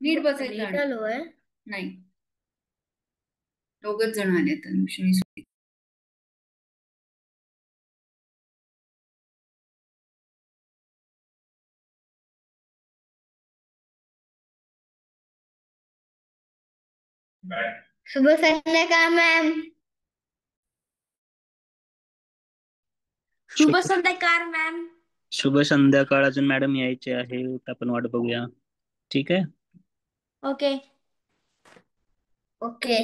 नीट बसायचं आणि चालू आहे. नाही, दोघच जण आले तर अनुश्री सुटी. शुभ संध्याकाळ मॅम. शुभ संध्याकाळ मॅम. शुभ संध्याकाळ. अजून मॅडम यायचे आहेत, आपण वाट बघूया. ठीक आहे. Okay okay.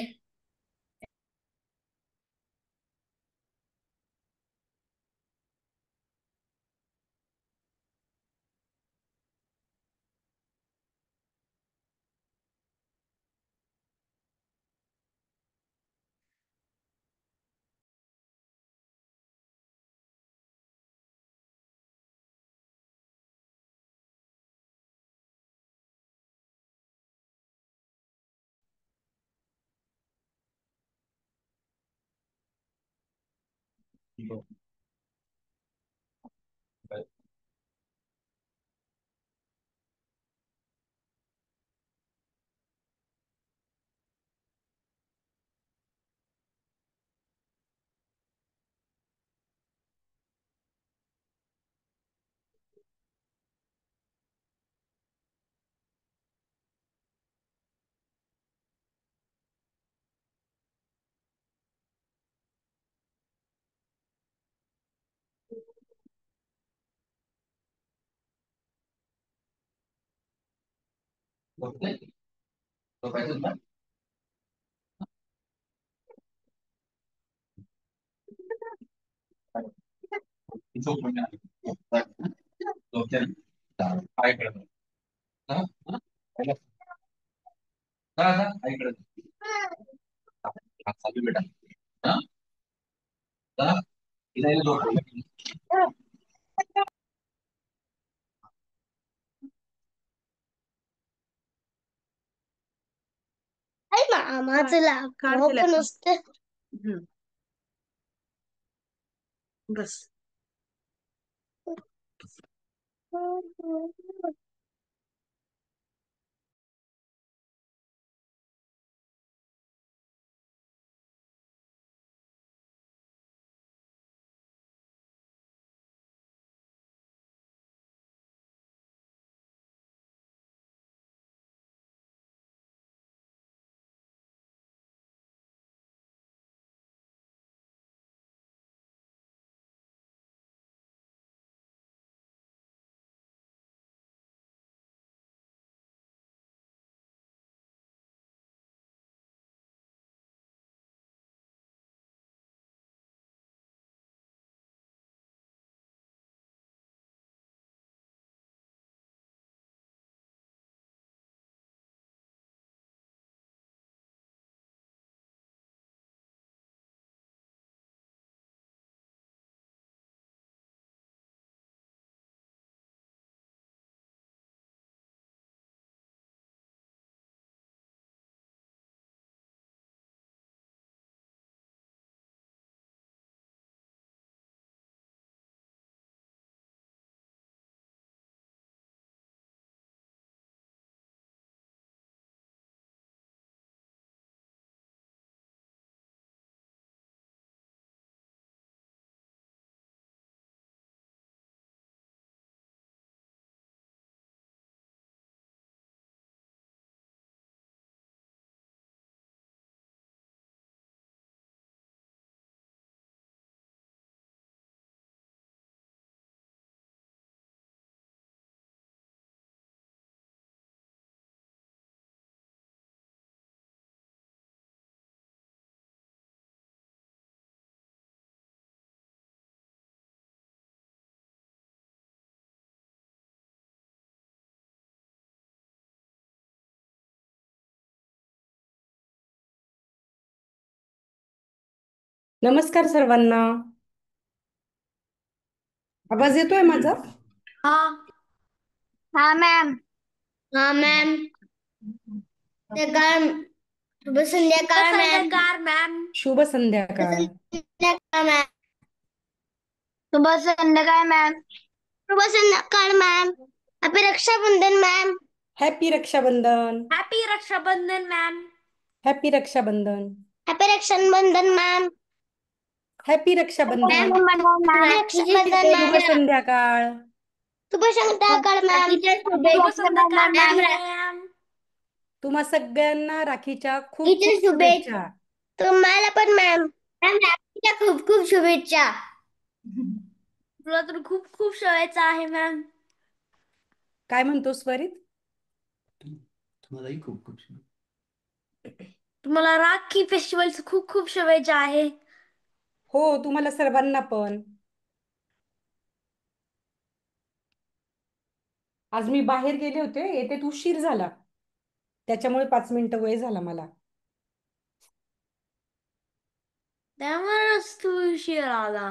मामाचं लाकूड पण असते. बस. नमस्कार सर्वांना. आवाज येतोय माझा? हा हा मॅम. हा मॅम. शुभ संध्याकाळ मॅम. शुभ संध्याकाळ. शुभ संध्याकाळ मॅम. शुभ संध्याकाळ ma'am. Happy Rakshabandhan ma'am. Happy Rakshabandhan. Happy Rakshabandhan ma'am. Happy Rakshabandhan. Happy Rakshabandhan ma'am. Happy Rakshabandhan. शुभ संध्याकाळ. शुभ संध्याकाळ मॅम. शुभ संध्याकाळ मॅम. तुम्हा सगळ्यांना राखीच्या खूप खूप शुभेच्छा. शुभेच्छा. तुम्हाला पण मॅम. मॅम राखीच्या खूप खूप शुभेच्छा. तुला तर खूप खूप शुभेच्छा आहे मॅम. काय म्हणतो स्वरित? तुम्हालाही खूप खूप शुभेच्छा. तुम्हाला राखी फेस्टिवलची खूप खूप शुभेच्छा आहे. हो, तुम्हाला सर्वांना पण. आज मी बाहेर गेले होते, येते उशीर झाला, त्याच्यामुळे 5 मिनिटं वेळ झाला मला. त्यामुळेच तू उशीर आला.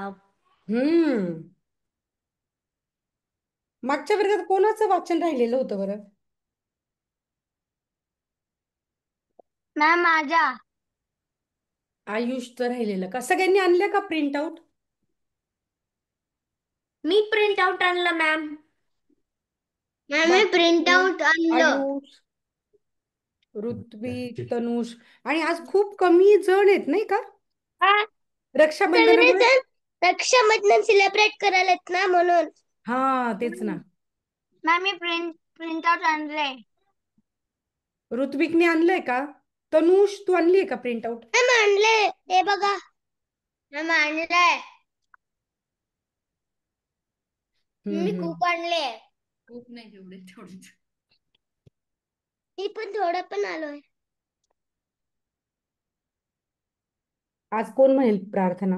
मागच्या वर्गात कोणाचं वाचन राहिलेलं होतं बरं? मॅम माझा. आयुषचं राहिलेलं का? सगळ्यांनी आणलं का प्रिंट आउट? मी प्रिंट आउट आणलं मॅम. मॅम मी प्रिंट आउट आणलं. आयुष, ऋत्विक, तनुष आणि आज खूप कमी जण आहेत नाही का? रक्षाबंधनामुळे. रक्षाबंधन सेलिब्रेट करायलेत ना म्हणून. हा तेच ना. मॅम मी प्रिंट आउट आणले. ऋत्विकने आणलंय का? तनुष तू आणलीये का प्रिंट आउट? मॅम आणले, हे बघा. मॅम आणलंय. मी खूप आणले. खूप नाही, तेवढेच. मी पण थोडं पण आलोय. आज कोण म्हणेल प्रार्थना?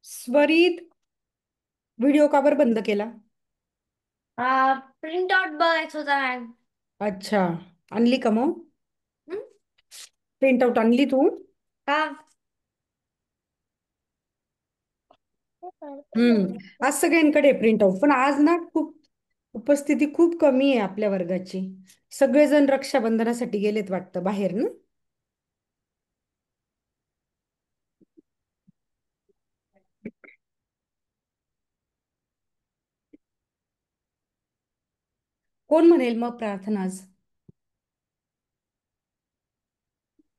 स्वरित, व्हिडिओ का बरं बंद केला? प्रिंट आउट बघायचं होता मॅम. अच्छा, आणली का मग? प्रिंट आउट आणली तू? हा. आज सगळ्यांकडे प्रिंट आउट, पण आज ना खूप उपस्थिती खूप कमी आहे आपल्या वर्गाची. सगळेजण रक्षाबंधनासाठी गेलेत वाटतं बाहेर ना. कोण म्हणेल मग प्रार्थना आज?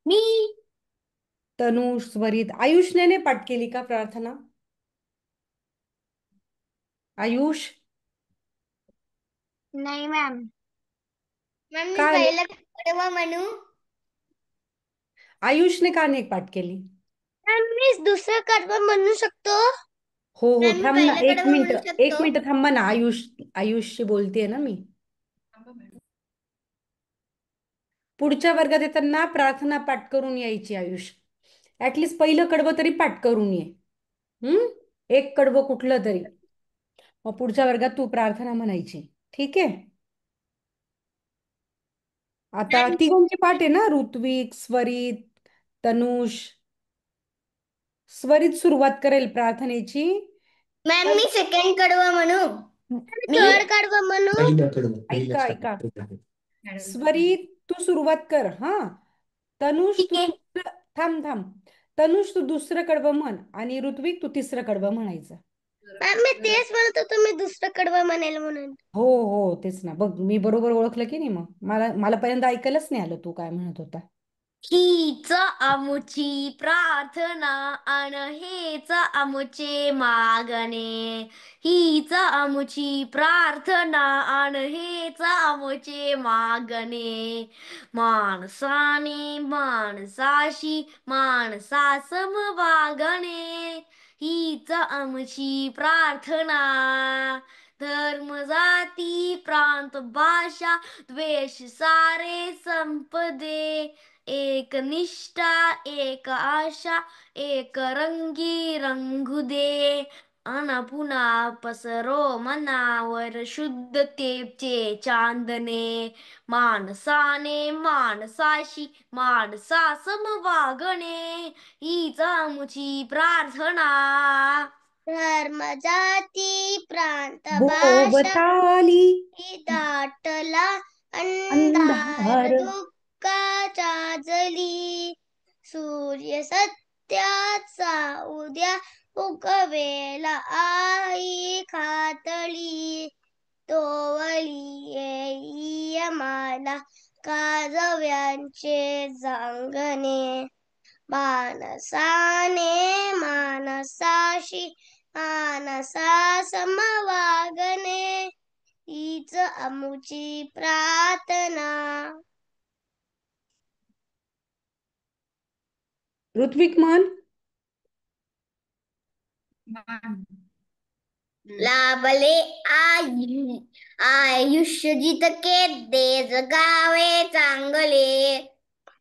मी. तनुष, स्वरित, आयुषने नाही पाठ केली का प्रार्थना? आयुष? नाही मॅम. मॅम मी का पहिलं कडवं म्हणू. आयुषने का नाही पाठ केली? मॅम मी दुसरं कडवं म्हणू शकतो. हो हो, मॅम मी थांब ना पहिलं एक कडवं म्हणू मिनिट, एक शकतो. मिनिट थांबा ना. आयुषशी बोलतेय ना मी. पुढच्या वर्गात येताना प्रार्थना पाठ करून यायची आयुष. ऍटलिस्ट पहिलं कडवं तरी पाठ करून ये. एक कडवं कुठलं तरी. मग पुढच्या वर्गात तू प्रार्थना म्हणायची, ठीक आहे? आता तिघांची पाठ आहे ना, ऋत्विक, स्वरित, तनुष. स्वरित सुरुवात करेल प्रार्थनेची. मॅम मी सेकंड कडवं म्हणू. मी थर्ड कडवं म्हणू. ऐका. स्वरित तू सुरुवात कर. हा, तनुष ठीक तू आहे. थांब. तनुष तू दुसरं कडवं म्हण आणि ऋत्विक तू तिसरं कडवं म्हणायचं. मॅम मी तेच म्हणत होतो, मी दुसरं कडवं म्हणेल म्हणून. हो हो, तेच ना. बघ मी बरोबर ओळखलं की नाही? मग मला पहिल्यांदा ऐकायलाच नाही आलं तू काय म्हणत होता. हीच आमुची प्रार्थना अन हेच आमुचे मागणे. हीच आमुची प्रार्थना अन हेच आमुचे मागणे. माणसाने माणसाशी माणसासम वागणे. हीच आमची प्रार्थना. धर्म जाती प्रांत भाषा द्वेष सारे संपदे. एक निष्ठा एक आशा एक रंगी रंगू दे. अन पुन्हा पसरो मनावर शुद्धतेचे चांदणे. माणसाने माणसाशी माणसासम वागणे. हीच आमची प्रार्थना. धर्म जाती प्रांत भाषा भोवताली दाटला अंधार अंधार दुःखाच्या जली. सूर्य सत्याचा उद्या उगवेल आई खातळी तोवली येई मला काजव्यांचे जांगणे मानसाने मानसाशी मानसा समवागणे हीच आमुची प्रार्थना. ऋत्विक म्हण. लाभले आयुष्य जितके दे जगावे चांगले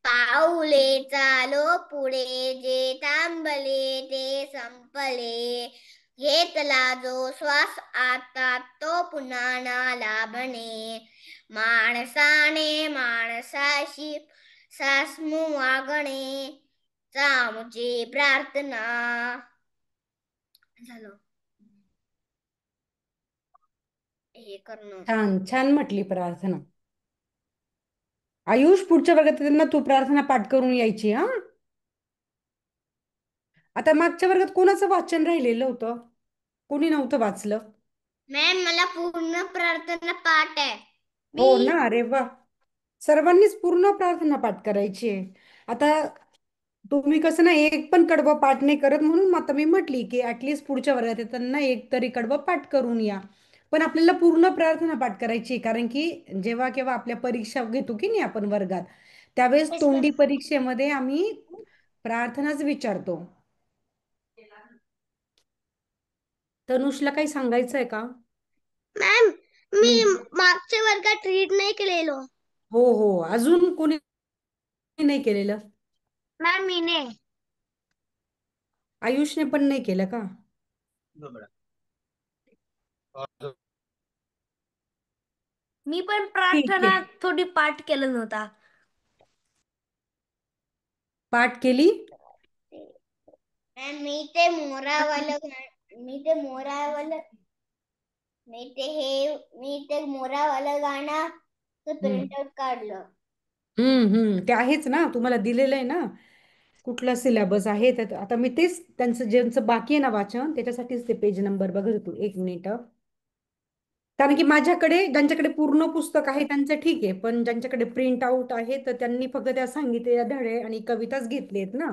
पाऊले चालो पुढे जे थांबले ते संपले घेतला जो श्वास आता तो पुन्हा ना लाभणे माणसाने माणसाशी सासमू वागणे चामुची प्रार्थना. झालं हे करणं. छान छान म्हटली प्रार्थना. आयुष, पुढच्या वर्गात येताना तू प्रार्थना पाठ करून यायची हा. आता मागच्या वर्गात कोणाचं वाचन राहिलेलं होतं? कोणी नव्हतं वाचलं? मॅम मला पूर्ण प्रार्थना पाठ आहे. हो ना, अरे वा. सर्वांनीच पूर्ण प्रार्थना पाठ करायची आहे. आता तुम्ही कसं ना एक पण कडवं पाठ नाही करत, म्हणून आता मी म्हटली की ऍटलिस्ट पुढच्या वर्गात येताना एक तरी कडवं पाठ करून या. पण आपल्याला पूर्ण प्रार्थना पाठ करायची आहे, कारण की जेव्हा केव्हा आपल्या परीक्षा घेतो की नाही आपण वर्गात, त्यावेळेस तोंडी परीक्षेमध्ये आम्ही प्रार्थनाच विचारतो. तनुषला काही सांगायचं आहे का? मॅम मी मागच्या वर्गात रीड नाही केलेलो. हो हो, अजून कोणी नाही केलेलं? मॅम मीने. आयुषने पण नाही केलं का? मी पण ठीक प्रार्थना आहे. थोडी पाठ केलं नव्हता. पाठ केली? मॅम मी ते मोरावालं गाणं प्रिंट आउट काढलं. ते आहेच ना, तुम्हाला दिलेलं आहे ना कुठला सिलेबस आहे. तर आता मी तेच त्यांचं ज्यांचं बाकी आहे ना वाचन, त्याच्यासाठीच ते पेज नंबर बघत होतो. एक मिनिट. कारण की माझ्याकडे ज्यांच्याकडे पूर्ण पुस्तक आहे त्यांचं ठीक आहे, पण ज्यांच्याकडे प्रिंट आउट आहे तर त्यांनी फक्त त्या सांगितलेल्या धडे आणि कविताच घेतलेत ना.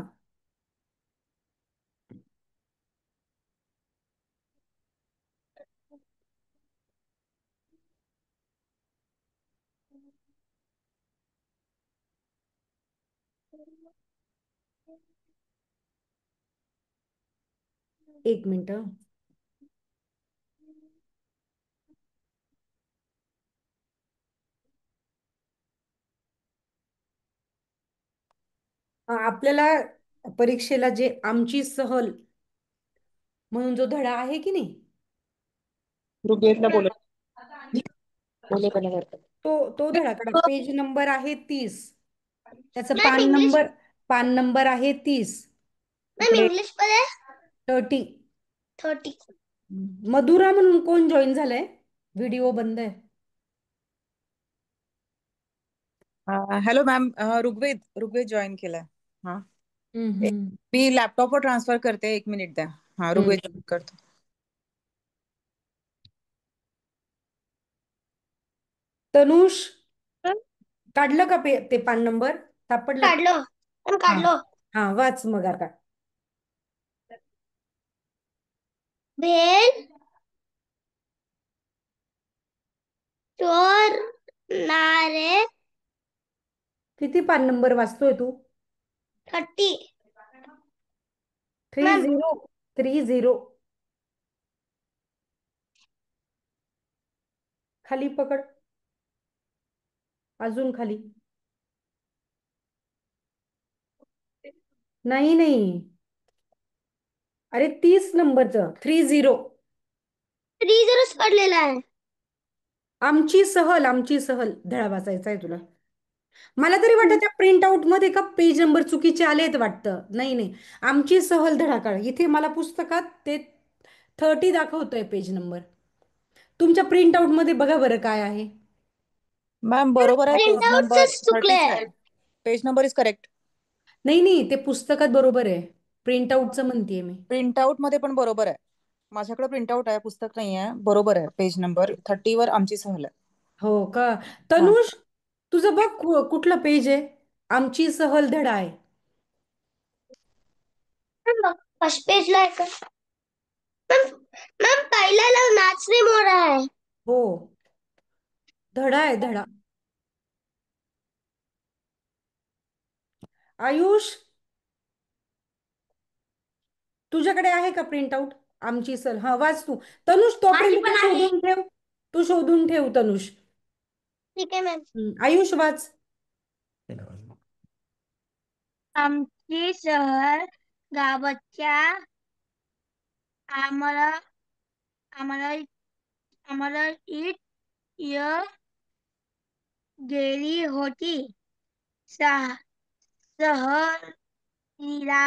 एक मिनिट. आपल्याला परीक्षेला जे आमची सहल म्हणून जो धडा आहे की नाही, ऋग्वेदला बोले तो तो धडा काढा. पेज नंबर आहे 30. त्याचं मॅम इंग्लिश पान नंबर आहे 30. मॅम इकडे इंग्लिश मध्ये 30. 30. मधुरा म्हणून कोण जॉईन झालंय? व्हिडिओ बंद आहे. हॅलो मॅम, ऋग्वेद जॉईन केलाय. हा, हम्म. मी लॅपटॉपवर ट्रान्सफर करते, 1 मिनिट द्या. हा, ऋग्वेद join करतो. तनुष, काढलं का ते पान नंबर सापडलं? हा काढलो. हा, वाच मग आता. भेल चोरणारे किती पान नंबर वाचतोय तू? 30. 30. 30. खाली पकड, अजून खाली. नाही नाही, अरे 30 नंबरचं 30. 30 पडलेला आहे. आमची सहल धडा वाचायचा आहे तुला. मला तरी वाटतं त्या प्रिंट आउट मध्ये का पेज नंबर चुकीचे आलेत वाटतं. नाही नाही, आमची सहल धडा काढ. इथे मला पुस्तकात ते 30 दाखवतोय पेज नंबर. तुमच्या प्रिंट आउट मध्ये बघा बरं काय आहे. मॅम बरोबर आहे, पेज नंबर प्रिंटआउटच चुकले. 30 आहे. Page number is correct. नाही नाही, ते पुस्तकात बरोबर आहे. प्रिंट आउटचं म्हणतेय मी. प्रिंटआउट मध्ये पण बरोबर आहे. माझ्याकडे प्रिंटआउट आहे, पुस्तक नाही आहे. बरोबर आहे, पेज नंबर 30 वर आमची सहल आहे. हो का? हा. तनुष, तुझं बघ कुठलं पेज आहे? आमची सहल धडा आहे. फर्स्ट पेजला आहे का? मॅम पहिल्याला नाचणे मोरा आहे. हो, धडा आहे धडा. आयुष, तुझ्याकडे आहे का प्रिंट आउट? आमची सहल, हा वाच तू. तनुष, माझी तोपर्यंत पण तू आहे. शोधून ठेव. तू शोधून ठेव तनुष. ठीक आहे मॅम. आयुष वाच. आमची सहल गावाच्या आम्हाला आम्हाला आम्हाला इट य गेली होती. सहलीला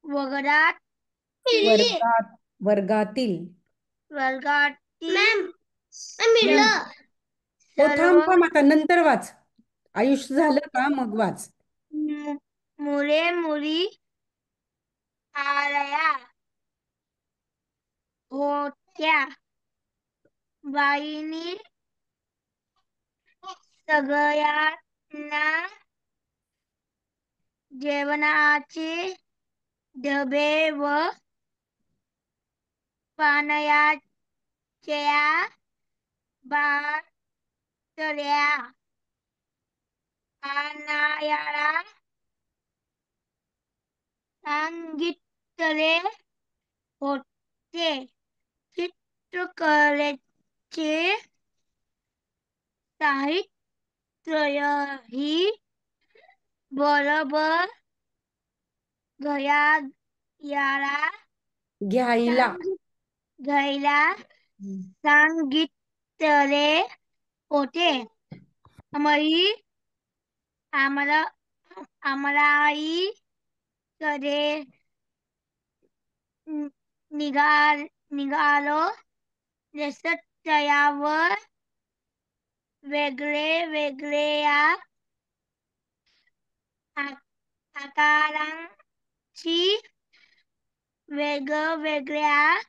वगळात मिळली. वर्गातील. वर्गातील मॅम मिळलं. हो, सर्व थांब थांब, आता नंतर वाच. आयुष झालं का मग वाच. मुले मुली आल्या होत्या. बाईंनी सगळ्यांना जेवणाचे डबे व पाण्याच्या बाटल्या आणायला सांगितले होते. चित्रकलेचे साहित्यही बरोबर घ्यायला. घ्यायला सांगितले होते. आम्हाला आम्हालाही कडे निघालो. रस्त्यावर वेगवेगळ्या आकारांची वेगवेगळ्या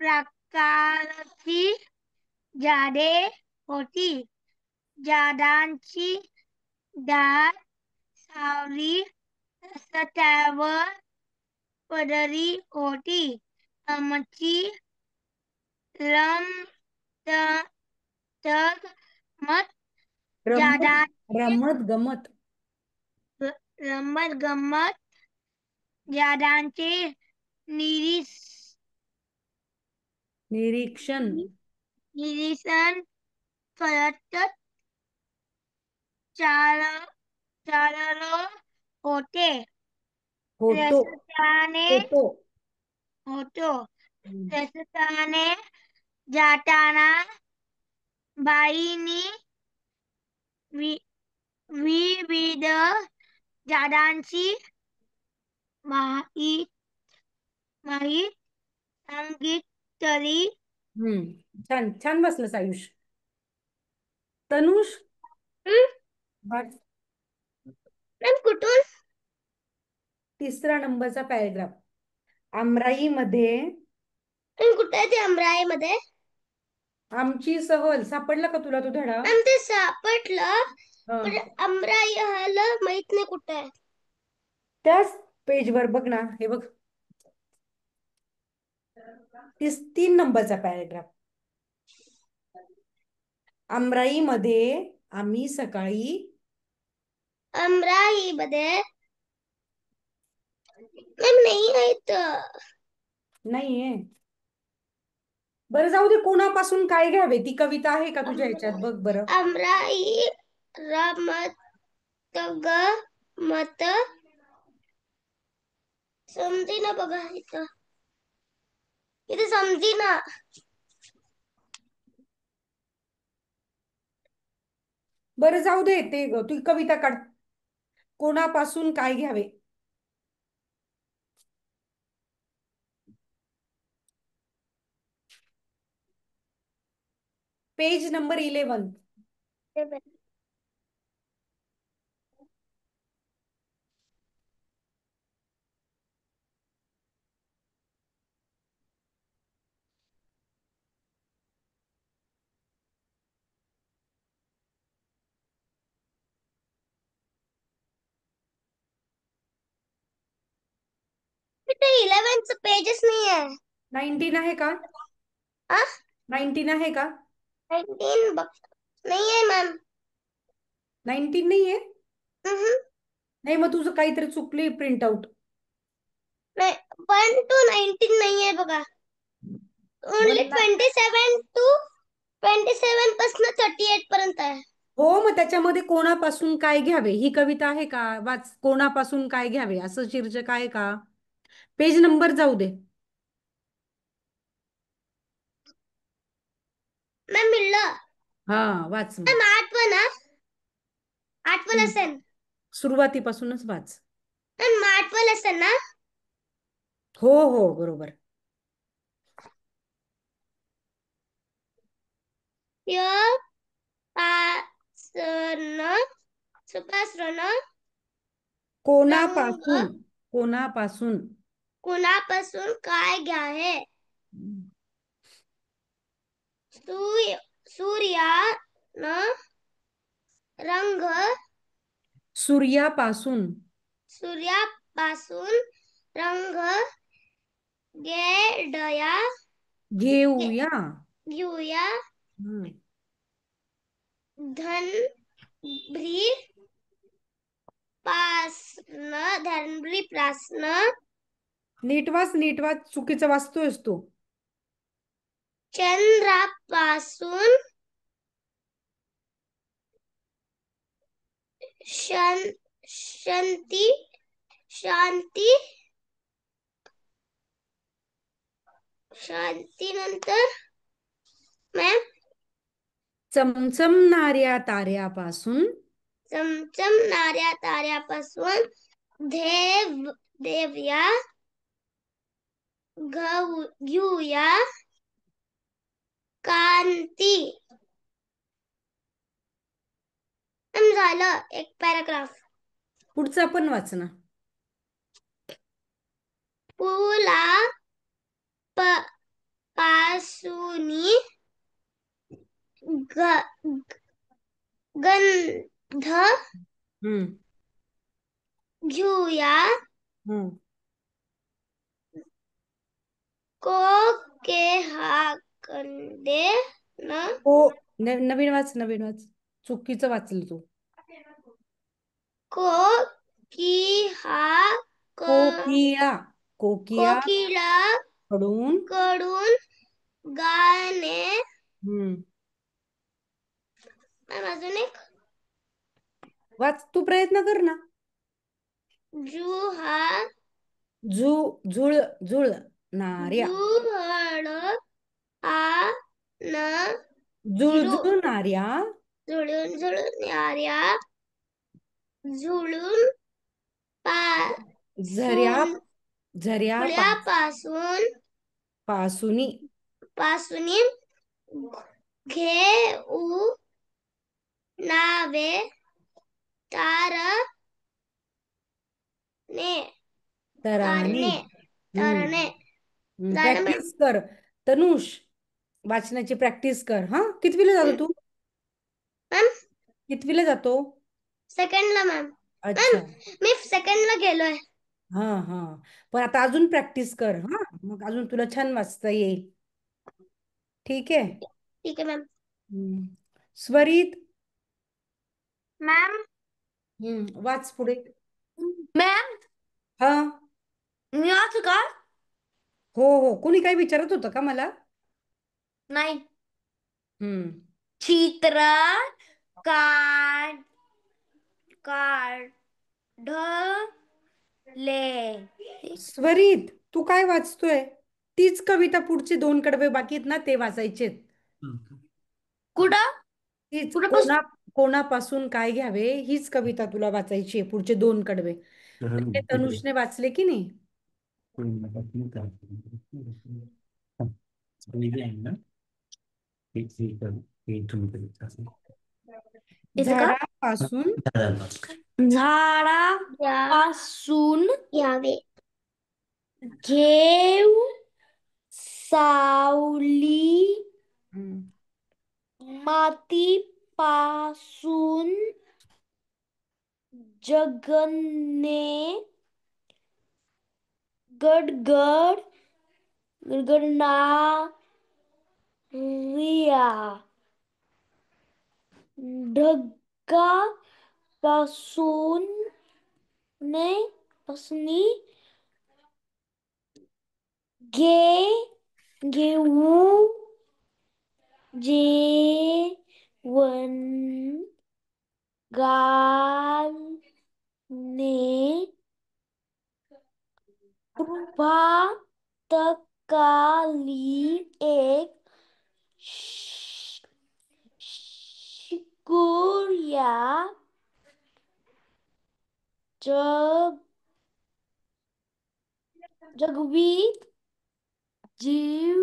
प्रकारची झाडे होती. झाडांची दाट सावली रस्त्यावर पडली होती. आमची रमत रमत गमत झाडांचे निरीक्षण निरीक्षण करत चाललो होते. होतो. रस्त्याने जाताना बाईंनी विविध झाडांची माहिती सांगितली. छान छान बसलंस आयुष. तनुष, वाच. मॅम कुठून? 3रा नंबरचा पॅरेग्राफ. आमराईमध्ये कुठे आहे ते अमराईमध्ये? आमची सहल सापडला का तुला तो धडा? मॅम ते सापडलं, हा. पण अमराई ह्याला माहित नाही कुठे आहे. त्याच पेजवर बघ ना, हे बघ, 3 नंबरचा पॅरेग्राफ. आमराईमध्ये आम्ही सकाळी अमराईमध्ये मॅम नाही आहे तर. नाहीये. बरं जाऊ दे, कोणापासून काय घ्यावे ती कविता आहे का तुझ्या ह्याच्यात? बघ बरं. अमराई रमत मत समजी ना. बघा इथं समजी ना. बरं जाऊ दे, ते तू कविता काढ. कोणापासून काय घ्यावे. Page number 11. 27 पेजेस नाही आहे. 19 आहे का? 19 आहे का? 19 नाही आहे मॅम. 19 नाही आहे? नाही, मग तुझं काहीतरी चुकली प्रिंटआउट. नाही, 1 to 19 नाही आहे बघा. ओनली 27 to 27 पासून 38 पर्यंत आहे. हो, मग त्याच्यामध्ये कोणापासून काय घ्यावे ही कविता आहे का? वाच, कोणापासून काय घ्यावे असं शीर्षक आहे का? पेज नंबर जाऊ दे. मॅम मिळलं. हा, वाच मग. मॅम आठवं लेसन. सुरुवातीपासूनच वाच. मॅम आठवं लेसन ना. हो हो, बरोबर. य पासन सुपासन कोणापासून कोणापासून कुणापासून काय घ्यावे. सूर्यानं रंग सूर्यापासून रंग घेऊया घेऊया. धनभरी पासन नीट वाच, चुकीचं वाचतोयस तू. चंद्रापासून शांती नंतर मॅम चमचमणाऱ्या ताऱ्यापासून देवया घेऊया कांती. झालं एक पॅराग्राफ. पुढचा पण वाच ना. फुला पासून गंध घेऊया कोके हाकंदे न. हो, नवीन वाच. चुकीचं वाचलं तू. कोकिळा कडून गाणे. अजून एक वाच, तू प्रयत्न कर ना. जुळणाऱ्या जुळजुळणाऱ्या झुळून पासून घेऊ नावे तारणे. प्रॅक्टिस कर तनुष, वाचनाची प्रॅक्टिस कर. हा, कितवीला जातो तू? मॅम कितवीला जातो? सेकंडला मॅम. अच्छा, मी सेकंडला गेलोय. हा. पण आता अजून प्रॅक्टिस कर. हा, मग अजून तुला छान वाचता येईल. ठीक आहे. ठीक आहे मॅम. स्वरित, मॅम वाच पुढे. मॅम हा, मी वाचू का? हो, कोणी काही विचारत होतं का मला? नाही. हम्म चित्र काढले. स्वरित, तू काय वाचतोय? तीच कविता पुढचे 2 कडवे बाकी आहेत ना, ते वाचायचेत. कुठं तीच कुठं कोणापासून काय घ्यावे हीच कविता तुला वाचायची आहे, पुढचे 2 कडवे. ते तनुषने वाचले की नाही? झाडापासून घ्यावे घेऊ सावली. मातीपासून जगणे गडगड गडगडणाऱ्या ढगापासून घेऊ जेवण घालणे प्रभातकाली एक शिकूया जगवीत जीव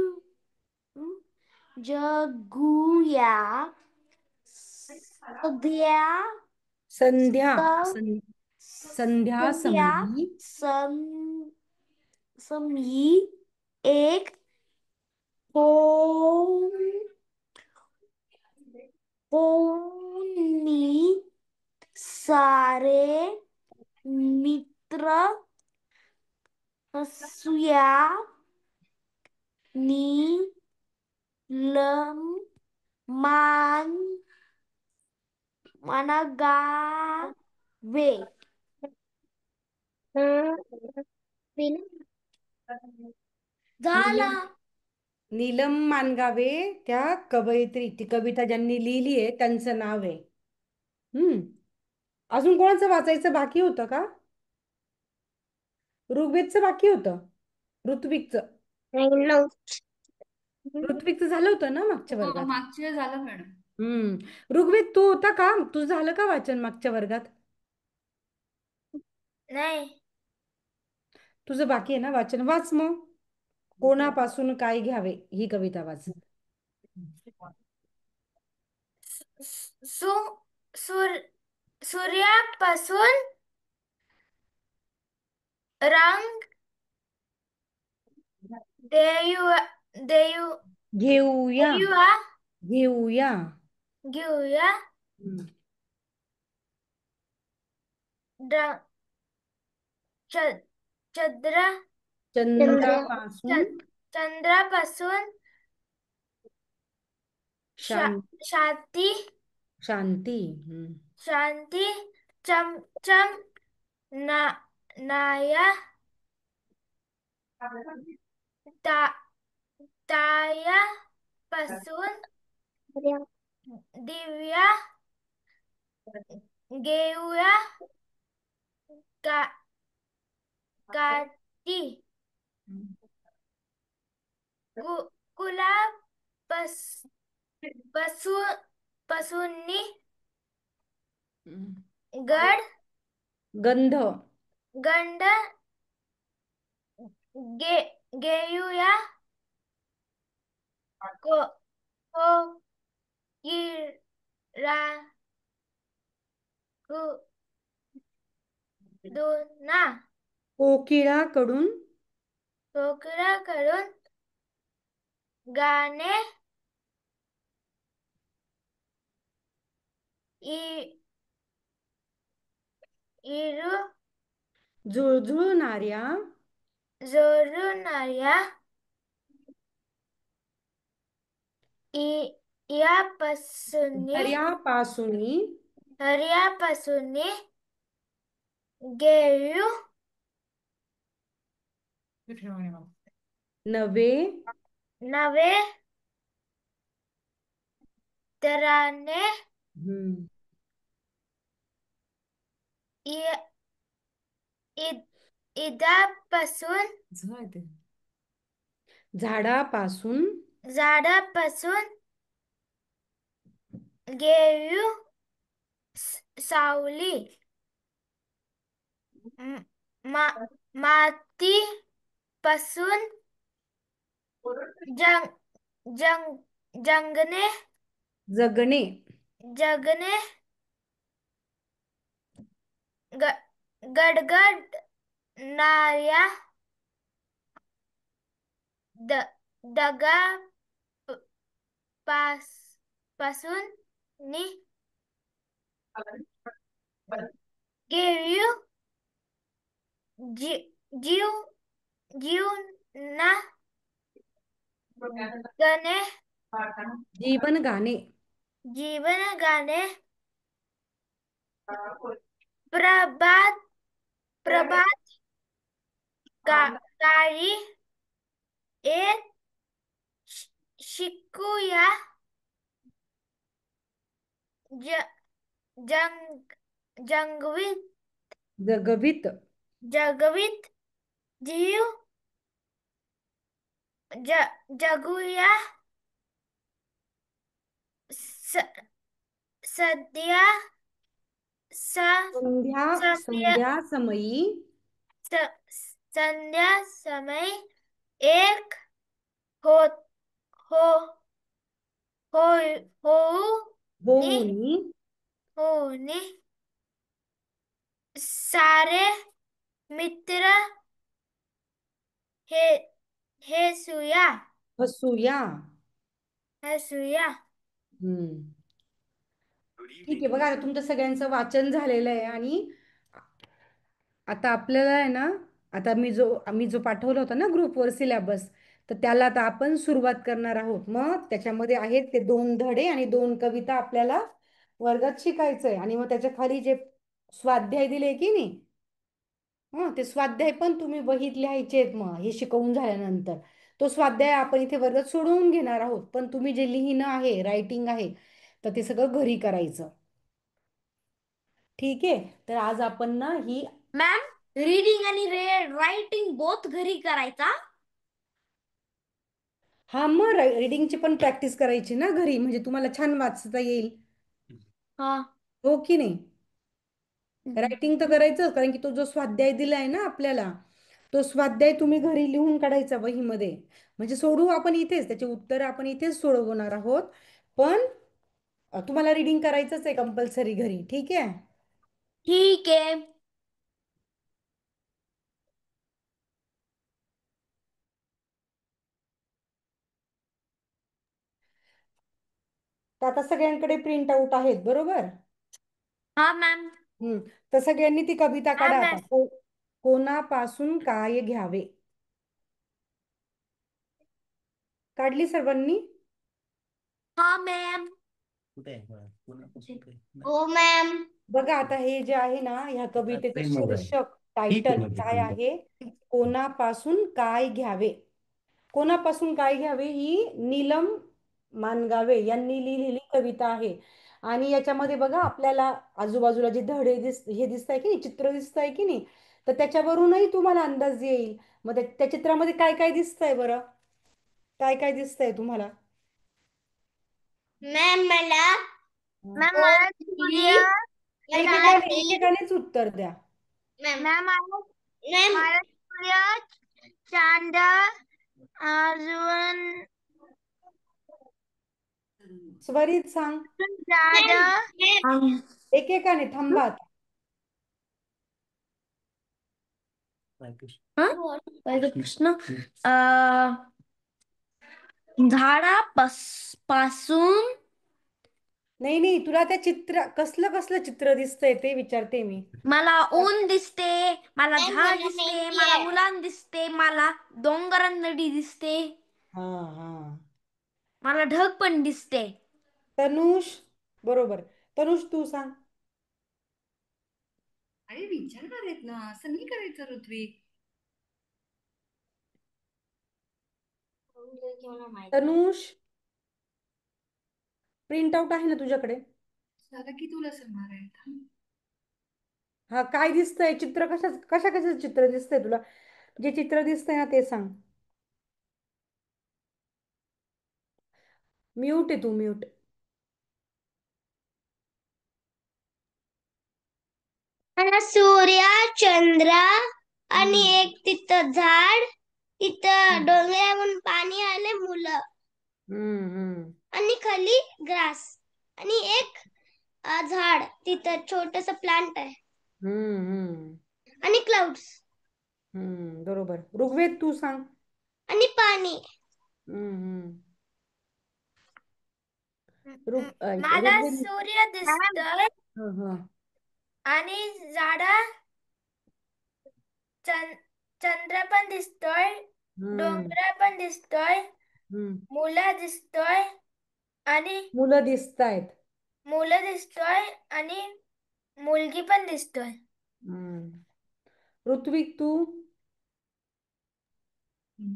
जगूया सध्या संध्या सं- संध्या सध्या समयी एक कोणी सारे मित्र हसूया गावे झाला. नीलम मानगावे त्या कवयित्री, ती कविता ज्यांनी लिहिली आहे त्यांचं नाव आहे. अजून कोणाचं वाचायचं बाकी होतं का? ऋग्वेदचं बाकी होतं. ऋत्विकचं ऋत्विकचं झालं होतं ना मागच्या वर्गात? मागच्या झालं मॅडम. ऋग्वेद तू होता का? तुझं झालं का वाचन मागच्या वर्गात? नाही. तुझं बाकी आहे ना वाचन? वाच मग. कोणापासून काय घ्यावे ही कविता वाच. सूर्यापासून रंग घेऊया घेऊया चंद्रापासून शांती शांती चमचम नाया तायापासून दिव्या घेऊया काठी पासून गंध गंड घेऊया कोकिळाकडून गाणे झुळझुळणाऱ्या हर्यापासून घेऊ नवे तराने झाडापासून घेऊ सावली माती पासून जगणे गडगडणाऱ्या पासून घेऊ जीव जीवना गणे जीवन गाणे. जीवन गाणे प्रभात प्रभात काळी एक शिकूया जंग जंगवीत जगवित. जगवीत जीव जगूया सध्या संध्या संध्या समयी संध्या समय एक होत हो होऊनी होऊनी सारे मित्र हे सुया हसूया. हसूया. ठीक आहे, बघा तुमचं सगळ्यांचं वाचन झालेलं आहे आणि आता आपल्याला आहे ना, आता आम्ही जो पाठवला होता ना ग्रुपवर सिलेबस, तर त्याला आता आपण सुरुवात करणार आहोत. मग त्याच्यामध्ये आहेत ते 2 धडे आणि 2 कविता आपल्याला वर्गात शिकायचंय. आणि मग त्याच्या खाली जे स्वाध्याय दिले की नाही, ते स्वाध्याय पण तुम्ही वहीत लिहायचे आहेत. मग हे शिकवून झाल्यानंतर तो स्वाध्याय आपण इथे वर्गात सोडवून घेणार आहोत, पण तुम्ही जे लिहिणं आहे, रायटिंग आहे, तर ते सगळं घरी करायचं. ठीक आहे, तर आज आपण ना ही मॅम रीडिंग आणि रायटिंग बोथ घरी करायचा. हा, मग रीडिंगची पण प्रॅक्टिस करायची ना घरी, म्हणजे तुम्हाला छान वाचता येईल. हो की नाही? रायटिंग तर करायचं, कारण की तो जो स्वाध्याय दिलाय ना आपल्याला, तो स्वाध्याय तुम्ही घरी लिहून काढायचा वहीमध्ये. म्हणजे सोडवू आपण इथेच, त्याचे उत्तर आपण इथेच सोडवणार आहोत, पण तुम्हाला रीडिंग करायचंच आहे कंपल्सरी घरी. ठीक आहे? ठीक आहे. तर आता सगळ्यांकडे प्रिंट आउट आहेत, बरोबर? हा मॅम. तर सगळ्यांनी ती कविता काढा हा, आता. कोणापासून काय घ्यावे? काढली सर्वांनी? हा मॅम. हो मॅम. बघा आता हे जे आहे ना, ह्या कवितेचं शीर्षक, टायटल काय आहे? कोणापासून काय घ्यावे. कोणापासून काय घ्यावे ही नीलम मानगावे यांनी लिहिलेली कविता आहे. आणि याच्यामध्ये बघा आपल्याला आजूबाजूला जे धडे हे दिसत आहे की नाही, चित्र दिसत आहे की नाही, तर त्याच्यावरूनही तुम्हाला अंदाज येईल. मग त्या चित्रामध्ये काय काय दिसतंय बरं? काय काय दिसतंय तुम्हाला? मॅम मला मॅम मला एकेकानेच उत्तर द्या. मॅम मला सूर्य, चांद, अजून स्वरित सांग. मॅम एकेकाने थांबा आता. कृष्ण झाडापासून नाही नाही, तुला त्या चित्र कसलं कसलं चित्र दिसतंय ते विचारते मी. मला ऊन दिसते, मला मॅम, झाड मला दिसते, माहिती मला आहे. मुलां दिसते, मला डोंगर नदी दिसते, हा हा. मला ढग पण दिसते. तनुष, बरोबर. तनुष तू सांग. अरे विचारणार आहेत ना, असं नाही करायचं ऋत्विक. तनुष, प्रिंट आउट आहे ना तुझ्याकडे? झालं की तुला सांगणार आहे. हा, काय दिसतंय चित्र? कशाचं चित्र दिसतंय तुला? जे चित्र दिसतंय ना ते सांग. म्यूट आहे तू, म्यूट. मला सूर्य, चंद्र आणि एक तिथं झाड, तिथं डोंगरावरून पाणी आले, मुलं आणि खाली ग्रास आणि एक झाड, तिथं छोटस प्लांट आहे आणि क्लाउड्स. बरोबर. ऋग्वेद तू सांग. आणि पाणी. मला ऋग्वेद. सूर्य दिसतोय हं, हं. आणि झाड चंद्र पण दिसतोय, हम्म डोंगराळ पण दिसतोय, हम्म मुलं दिसतोय आणि मुलं दिसतायत. मुलं दिसतोय आणि मुलगी पण दिसतोय. ऋत्विक तू?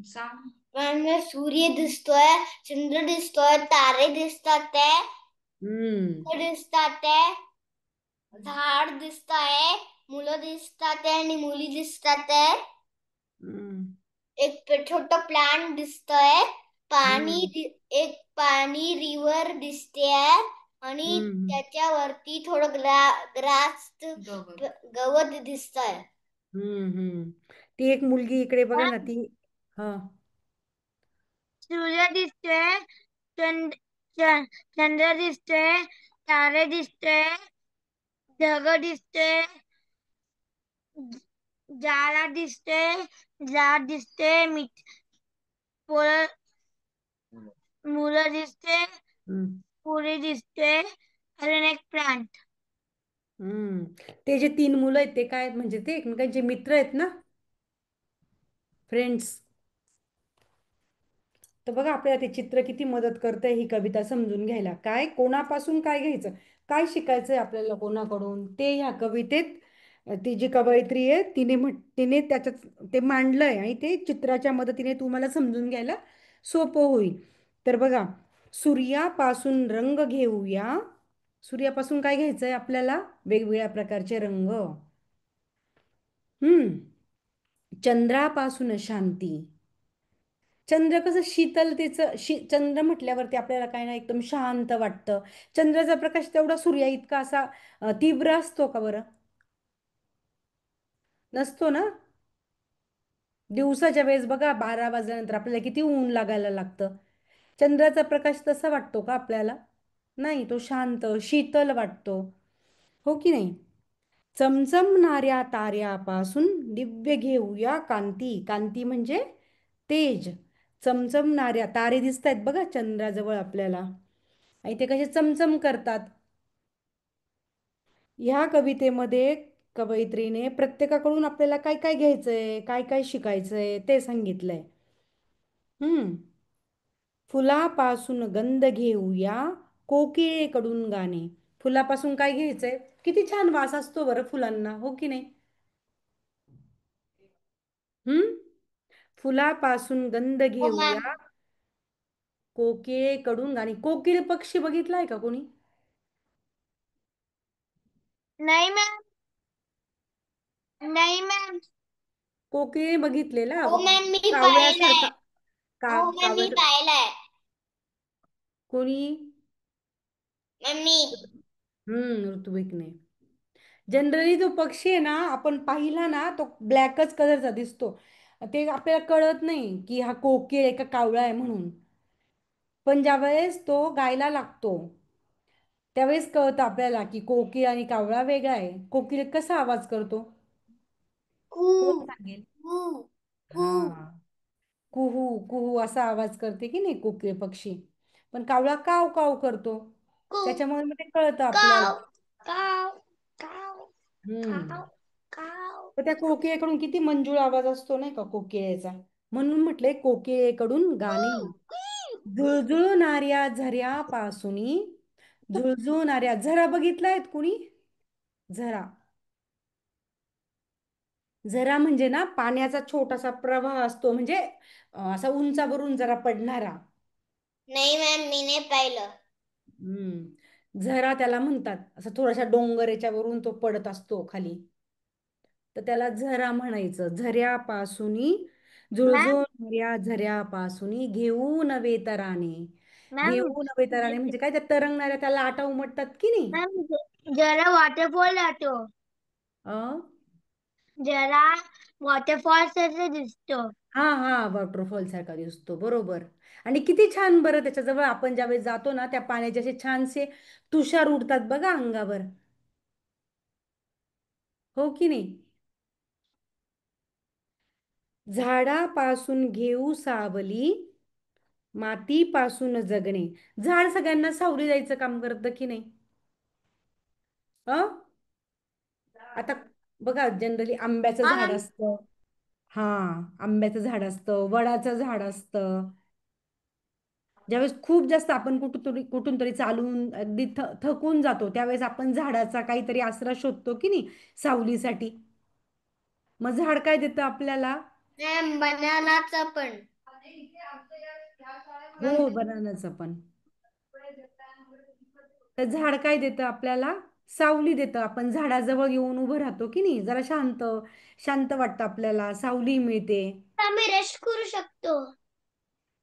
सांग. मॅम सूर्य दिसतोय, चंद्र दिसतोय, तारे दिसतात ते हम्म दिसतात ते, झाड दिसत आहे, मुलं दिसतात आहे आणि मुली दिसतात आहे. हम्म एक छोट प्लांट दिसतोय, हम्म एक पाणी रिव्हर दिसते आणि हम्म त्याच्यावरती थोडं ग्रास गवत दिसतंय. हम्म ती एक मुलगी इकडे बघा ना ती. हा सूर्य दिसतोय, चंद्र दिसतोय, तारे दिसतोय, ढग दिसते, झाड दिसते, मुलं दिसते, हम्म पुरी दिसते, अजून एक प्लांट. ते जे 3 मुलं आहेत ते काय आहेत म्हणजे ते एकमेकांचे मित्र आहेत ना, फ्रेंड्स. तर बघा आपल्याला ते चित्र किती मदत करतंय ही कविता समजून घ्यायला. काय कोणापासून काय घ्यायचं, काय शिकायचंय आपल्याला कोणाकडून, ते ह्या कवितेत ती जी कवयित्री आहे तिने त्याच्यात ते मांडलंय आणि ते चित्राच्या मदतीने तुम्हाला समजून घ्यायला सोपं होईल. तर बघा, सूर्यापासून रंग घेऊया. सूर्यापासून काय घ्यायचंय आपल्याला? वेगवेगळ्या प्रकारचे रंग. चंद्रापासून शांती. चंद्र कसं शीतलतेचं चंद्र म्हटल्यावरती आपल्याला काय ना एकदम शांत वाटतं. चंद्राचा प्रकाश तेवढा सूर्या इतका असा तीव्र असतो का बरं? नसतो ना. दिवसाच्या वेळेस बघा 12 वाजल्यानंतर आपल्याला किती ऊन लागायला लागतं. चंद्राचा प्रकाश तसा वाटतो का आपल्याला? नाही, तो शांत शीतल वाटतो, हो की नाही? चमचमणाऱ्या ताऱ्यापासून दिव्य घेऊया कांती. कांती म्हणजे तेज. चमचमणाऱ्या तारे दिसत आहेत बघा चंद्राजवळ आपल्याला, आणि ते कसे चमचम करतात. ह्या कवितेमध्ये कवयित्रीने प्रत्येकाकडून आपल्याला काय काय घ्यायचंय, काय काय शिकायचंय ते सांगितलंय. फुलापासून गंध घेऊया, कोकिळेकडून गाणे. फुलापासून काय घ्यायचंय? किती छान वास असतो बरं फुलांना, हो की नाही? फुलापासून गंध हो मॅम. घेऊया, कोकिळेकडून गाणे. कोकिळ पक्षी बघितलाय का कोणी? नाही मॅम, नाही मॅम. कोकिळे बघितलेला हो मॅम मी कावळ्यासारखा पाहिलंय. हो मॅम मी कावळ्यासारखा पाहिलंय. कोणी? मम्मी. ऋत्विकने. जनरली जो पक्षी आहे ना, आपण पाहिला ना तो ब्लॅकच कलरचा दिसतो. ते आपल्याला कळत नाही की हा कोकिळ आहे का कावळा आहे म्हणून. पण ज्यावेळेस तो गायला लागतो त्यावेळेस कळतं आपल्याला की कोकिळ आणि कावळा वेगळा आहे. कोकिळ कसा आवाज करतो? कू कोण सांगेल? कू कू हा, कुहू कुहू असा आवाज करते की नाही कोकिळ पक्षी. पण कावळा काव काव करतो. कू त्याच्यामुळे मग ते कळतं आपल्याला. काव काव काव हम्म काव काव. तर त्या कोकिळेकडून किती मंजूळ आवाज असतो नाही का कोकिळेचा. म्हणून म्हटलंय कोकिळेकडून गाणे. झुळझुळणाऱ्या झऱ्यापासूनी, झुळझुळणाऱ्या झरा बघितलायत कुणी? झरा. झरा म्हणजे ना पाण्याचा छोटासा प्रवाह असतो, म्हणजे असा उंचावरून जरा पडणारा. नाही मॅम मी नाही पाहिलं. झरा त्याला म्हणतात. असं थोडासा डोंगर याच्यावरून तो पडत असतो खाली, तर त्याला झरा म्हणायचं. झऱ्यापासूनी, मॅम, झुळझुळणाऱ्या झऱ्यापासूनी घेऊन वेतराने. मॅम, घेऊन वेतराने म्हणजे काय? त्या तरंगणाऱ्या त्याला आटा उमटतात की नाही. मॅम, जरा वॉटरफॉल जातो. अ जरा वॉटरफॉल सारखं दिसतो. हा हा, वॉटरफॉल सारखा दिसतो, बरोबर. आणि किती छान बरं त्याच्याजवळ आपण ज्यावेळेस जातो ना, त्या पाण्याचे असे छानसे तुषार उडतात बघा अंगावर, हो की नाही? झाडापासून घेऊ सावली, मातीपासून जगणे. झाड सगळ्यांना सावली द्यायचं काम करतं की नाही? अ आता बघा जनरली आंब्याचं हा झाड मॅम. असतं, हा, आंब्याचं झाड असतं, वडाचं झाड असतं. ज्यावेळेस खूप जास्त आपण कुठून तरी चालून अगदी थकून जातो, त्यावेळेस आपण झाडाचा काहीतरी आसरा शोधतो की नाही सावलीसाठी. मग झाड काय देतं आपल्याला? मॅम बनानाचं पण. हो, बनानाचं पण. तर झाड काय देतं आपल्याला? सावली देतं. आपण झाडाजवळ येऊन उभं राहतो की नाही, जरा शांत शांत वाटतं आपल्याला, सावली मिळते. आम्ही रेस्ट करू शकतो.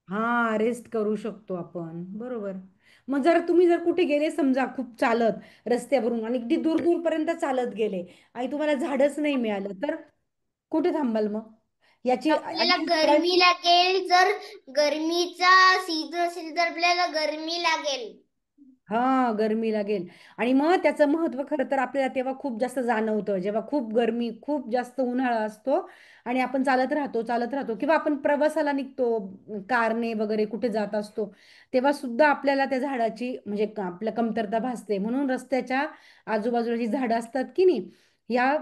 हा, रेस्ट करू शकतो आपण, बरोबर. मग जर तुम्ही जर कुठे गेले समजा खूप चालत रस्त्यावरून आणि अगदी दूर दूरपर्यंत चालत गेले आणि तुम्हाला झाडच नाही मिळालं, तर कुठे थांबाल मग? याची आपल्याला गरमी लागेल, जर गरमीचा सीझन असेल तर आपल्याला गरमी लागेल. हा, गरमी लागेल. आणि मग त्याचं महत्व खरं तर आपल्याला तेव्हा खूप जास्त जाणवतं, जेव्हा खूप गरमी, खूप जास्त उन्हाळा असतो आणि आपण चालत राहतो किंवा आपण प्रवासाला निघतो कारने वगैरे कुठे जात असतो, तेव्हा सुद्धा आपल्याला त्या झाडाची म्हणजे आपल्या कमतरता भासते. म्हणून रस्त्याच्या आजूबाजूला जी झाडं असतात की नाही, या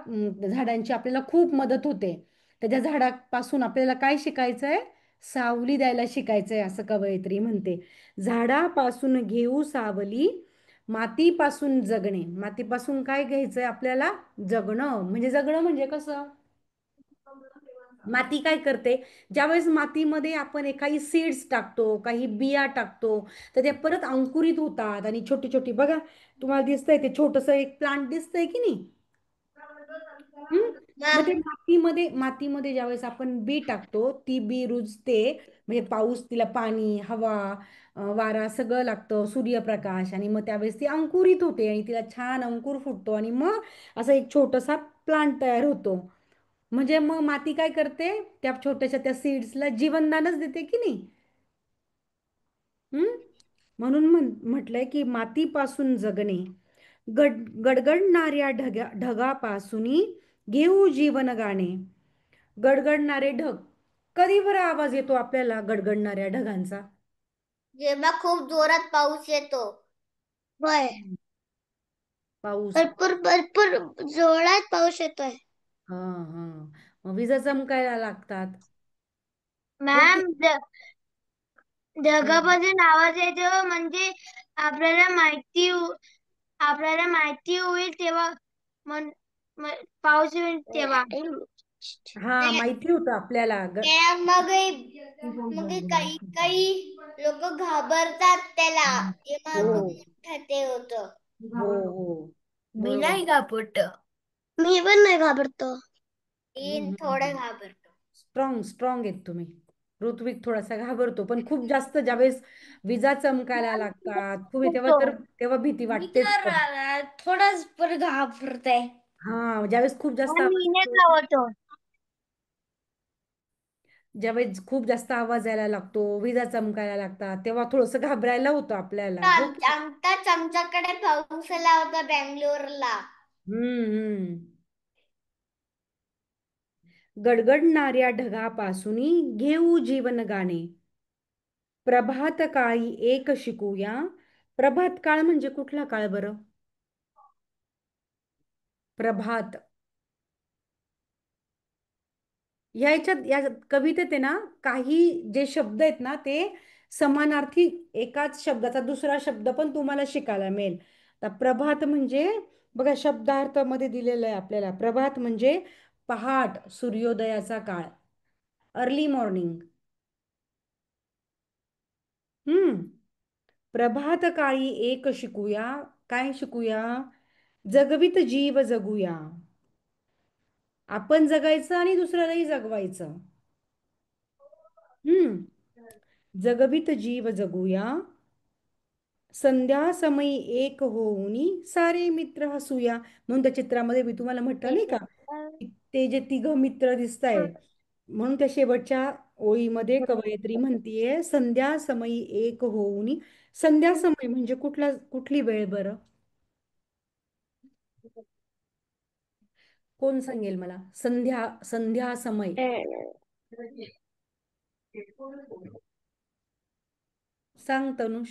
झाडांची आपल्याला खूप मदत होते. त्याच्या झाडापासून आपल्याला काय शिकायचंय? सावली द्यायला शिकायचंय, असं कवयित्री म्हणते. झाडापासून घेऊ सावली, मातीपासून जगणे. मातीपासून काय घ्यायचंय आपल्याला? जगणं. म्हणजे जगणं म्हणजे कसं? माती काय करते? ज्यावेळेस मातीमध्ये आपण काही सीड्स टाकतो, काही बिया टाकतो, तर त्या परत अंकुरित होतात आणि छोटी छोटी, बघा तुम्हाला दिसतंय ते छोटस एक प्लांट दिसतंय की नाही? हम्म? मग ते मातीमध्ये ज्यावेळेस आपण बी टाकतो, ती बी रुजते. म्हणजे पाऊस, तिला पाणी, हवा, वारा सगळं लागतं, सूर्यप्रकाश, आणि मग त्यावेळेस ती अंकुरित होते आणि तिला छान अंकुर फुटतो आणि मग असा एक छोटासा प्लांट तयार होतो. म्हणजे मग माती काय करते? त्या छोट्याशा त्या सीड्सला जीवनदानच देते की नाही? हम्म? म्हणून म्हटलंय की मातीपासून जगणे, गडगडणाऱ्या ढगापासून घेऊ जीवन गाणे. गडगडणारे ढग, कधी बरं आवाज येतो आपल्याला गडगडणाऱ्या ढगांचा? जेव्हा खूप जोरात पाऊस येतो. होय, पाऊस. भरपूर भरपूर जोरात पाऊस येतोय. हा, हा. मग विजा चमकायला लागतात. हो की? मॅम, हम्म. ढगापासून आवाज येतो म्हणजे आपल्याला माहिती आपल्याला माहिती होईल तेव्हा, पाऊस येईल तेव्हा. हा, माहिती होतं आपल्याला मग मग काही काही लोक घाबरतात त्याला, जेव्हा हो, खूप मोठं ते होतं. हो, हो, मी बरोबर. नाही घाबरत. मी पण नाही घाबरतो. थोडं हम्म. घाबरतो. स्ट्रॉंग स्ट्रॉंग आहेत तुम्ही. ऋत्विक थोडासा घाबरतो, पण खूप जास्त ज्यावेळेस विजा चमकायला लागतात खूप, तेव्हा भीती मी वाटतेच. तर थोडाच पण घाबरते. हा, ज्यावेळेस खूप जास्त मी आवाज नाही घाबरतो. ज्यावेळेस खूप जास्त आवाज यायला लागतो, विजा चमकायला लागतात, तेव्हा थोडंसं घाबरायला होतं आपल्याला, हो की? आमचाच आमच्याकडे पाऊस आला होता बेंगलोरला. हम्म, हम्म. गडगडणाऱ्या ढगापासून घेऊ जीवन गाणे, प्रभात काळी एक शिकूया. प्रभात काळ म्हणजे कुठला काळ बरं? प्रभात. या कवितेत आहे ना, काही जे शब्द आहेत ना, ते समानार्थी, एकाच शब्दाचा दुसरा शब्द पण तुम्हाला शिकायला मिळेल. आता प्रभात म्हणजे, बघा शब्दार्थ मध्ये दिलेलं आहे आपल्याला. प्रभात म्हणजे पहाट, सूर्योदयाचा काळ, अर्ली मॉर्निंग. हम्म. प्रभात काळी एक शिकूया. काय शिकूया? जगवित जीव जगूया. आपण जगायचं आणि दुसऱ्यालाही जगवायचं. हम्म. जगवित जीव जगूया, संध्या समयी एक होऊनी सारे मित्र हसूया. म्हणून त्या चित्रामध्ये मी तुम्हाला म्हटलं नाही का, की ते जे तिघ मित्र दिसत आहेत, म्हणून त्या शेवटच्या ओळीमध्ये कवयित्री म्हणतीये संध्या समयी एक होऊनी. संध्या समय म्हणजे कुठली वेळ बरं? कोण सांगेल मला? संध्या संध्या समय. सांग तनुष.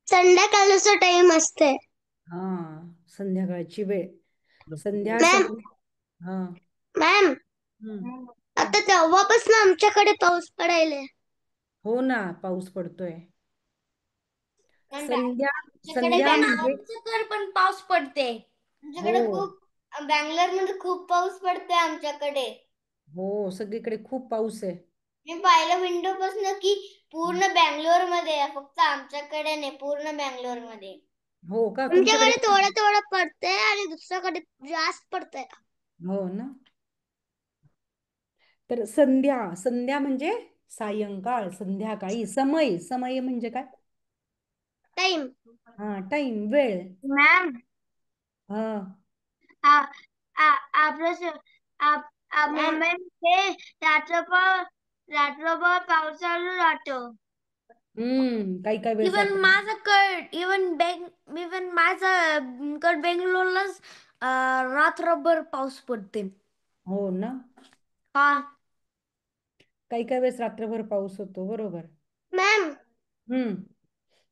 संध्याकाळचा टाइम असते. हा, संध्याकाळची वेळ, संध्या मॅम समय. हा. मॅम हम्म. आता आता तेव्हापासून आमच्याकडे पाऊस पडायला. हो ना, पाऊस पडतोय. संध्या आमच्याकडे संध्या म्हणजे आमच्याकडे पण पाऊस पडते. आमच्याकडे हो खूप बँगलोर मध्ये खूप पाऊस पडते आमच्याकडे. हो, सगळीकडे खूप पाऊस आहे. मी पाहिलं विंडो पासून की पूर्ण बँगलोर मध्ये आहे, फक्त आमच्याकडे नाही, पूर्ण बँगलोर मध्ये. हो का, तुमच्याकडे आमच्याकडे थोडं थोडं पडतंय आणि दुसऱ्याकडे जास्त पडतंय. हो ना. तर संध्या संध्या म्हणजे सायंकाळ, संध्याकाळी. समय समय म्हणजे काय? टाइम. हा, टाइम, वेळ. मॅम हा मुंबई मध्ये रात्रभर पाऊस चालू राहतो. काही काही वेळेस इवन रात्री. माझ्याकड इवन माझ्याकड बेंगलोरलाच रात्रभर पाऊस पडते. हो ना, हा काही काही वेळेस रात्रभर पाऊस होतो, बरोबर. मॅम हम्म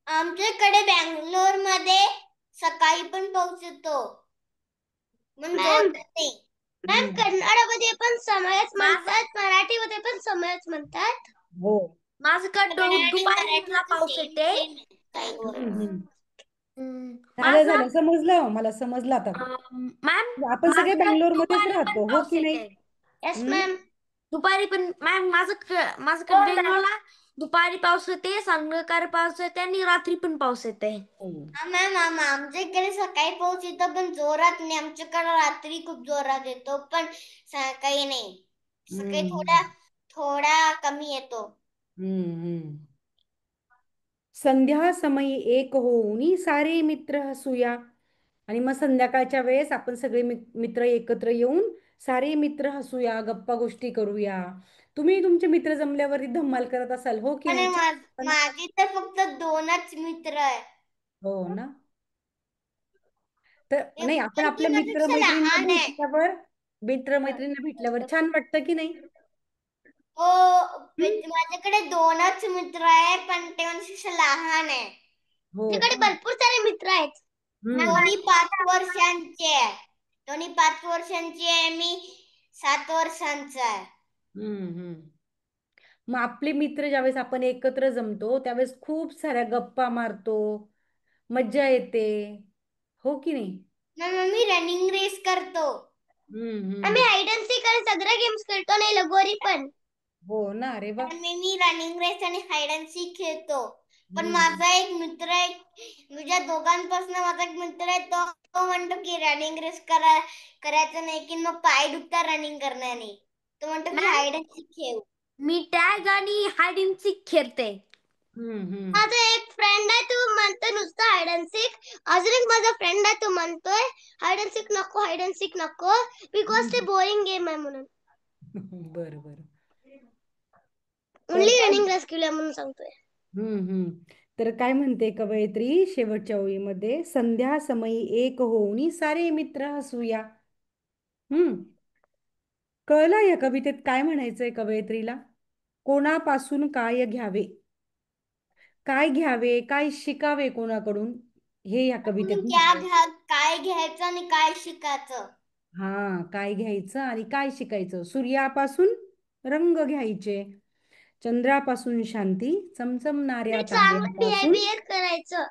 आमच्याकडे बँगलोर मध्ये सकाळी पण पाऊस येतो, पण मॅम जोरात नाही. मॅम हम्म. कन्नडमध्ये पण समयच म्हणतात, मराठीमध्ये पण समयच म्हणतात. हो. माझ्याकडे दुपारीला पाऊस येते. हम्म. झालं माझा झालं, समजलं मला, समजलं आता. मॅम आपण सगळे माझ्याकडे बँगलोर मध्येच दुपारी पण राहतो, हो पाऊस की नाही? येते. येस हम्म. मॅम. दुपारी पण मॅम माझ्याकडे बेंगलोरला दुपारी पाऊस येते, संध्याकाळी पाऊस येते आणि रात्री पण पाऊस येते. हो. मॅम आमच्या इकडे सकाळी पाऊस येतो पण जोरात नाही. आमच्याकडे रात्री खूप जोरात येतो पण सकाळी नाही. सकाळी हम्म. थोडा कमी येतो. हम्म. संध्या समयी एक होऊनी सारे मित्र हसूया. आणि मग संध्याकाळच्या वेळेस आपण सगळे मित्र एकत्र येऊन सारे मित्र हसूया, गप्पा गोष्टी करूया. तुम्ही तुमचे मित्र जमल्यावरती धम्माल करत असाल, हो की आणि नाही? छान. माझी तर फक्त 2च मित्र आहे. हो ना. तर नाही, आपण पण ती आपल्या माझ्यापेक्षा लहान आहे. मित्रमैत्रिणींना भेटल्यावर छान वाटतं की नाही? हो, माझ्याकडे 2च मित्र आहे, पण ते माझ्यापेक्षा लहान आहे. हो तुझ्याकडे का? भरपूर सारे मित्र आहेत. दोन्ही 5 वर्षांचे आहे. दोन्ही 5 वर्षांची आहे, मी 7 वर्षांचा आहे. हम्म. मग आपले मित्र ज्यावेळेस आपण एकत्र जमतो त्यावेळेस खूप साऱ्या गप्पा मारतो, मज्जा येते, हो की नाही? मी रनिंग रेस करतो. आम्ही हम्म. हाईड अँड सीक आणि सगळ्या गेम्स खेळतो आणि लगोरी पण. हो ना, अरे वा. मी रनिंग रेस आणि हाईड अँड सीक खेळतो. पण हम्म. माझा एक मित्र आहे, तुझ्या दोघांपासून माझा एक मित्र आहे, तो म्हणतो की रनिंग रेस करायचं नाही, की मग पाय दुखतात रनिंग करण्याने. तो म्हणतो की हाईड अँड सीक खेळ. मी टॅग आणि हाईड अँड सीक खेळते. हम्म. माझा एक फ्रेंड आहे, तू म्हणतो नुसतं हाईड अँड सीक. अजून एक माझा फ्रेंड आहे, तो म्हणतोय हाईड अँड सीक नको, हाईड अँड सीक नको, बिकॉज ते बोरिंग गेम आहे म्हणून. बर बर. तर ओनली काय रनिंग रेस खेळूया म्हणून सांगतोय. हम्म. तर काय म्हणते कवयित्री शेवटच्या ओळीमध्ये, संध्या समयी एक होऊनी सारे मित्र हसूया. हम्म. कळलं या कवितेत काय म्हणायचंय कवयित्रीला? कोणापासून काय घ्यावे, काय घ्यावे, काय शिकावे कोणाकडून, हे या कवितेत म्हटलंय. काय घ्यायचं आणि काय शिकायचं. हा, काय घ्यायचं आणि काय शिकायचं. सूर्यापासून रंग घ्यायचे, चंद्रापासून शांती, चमचमणाऱ्या चांगलं ताऱ्यांपासून करायचं.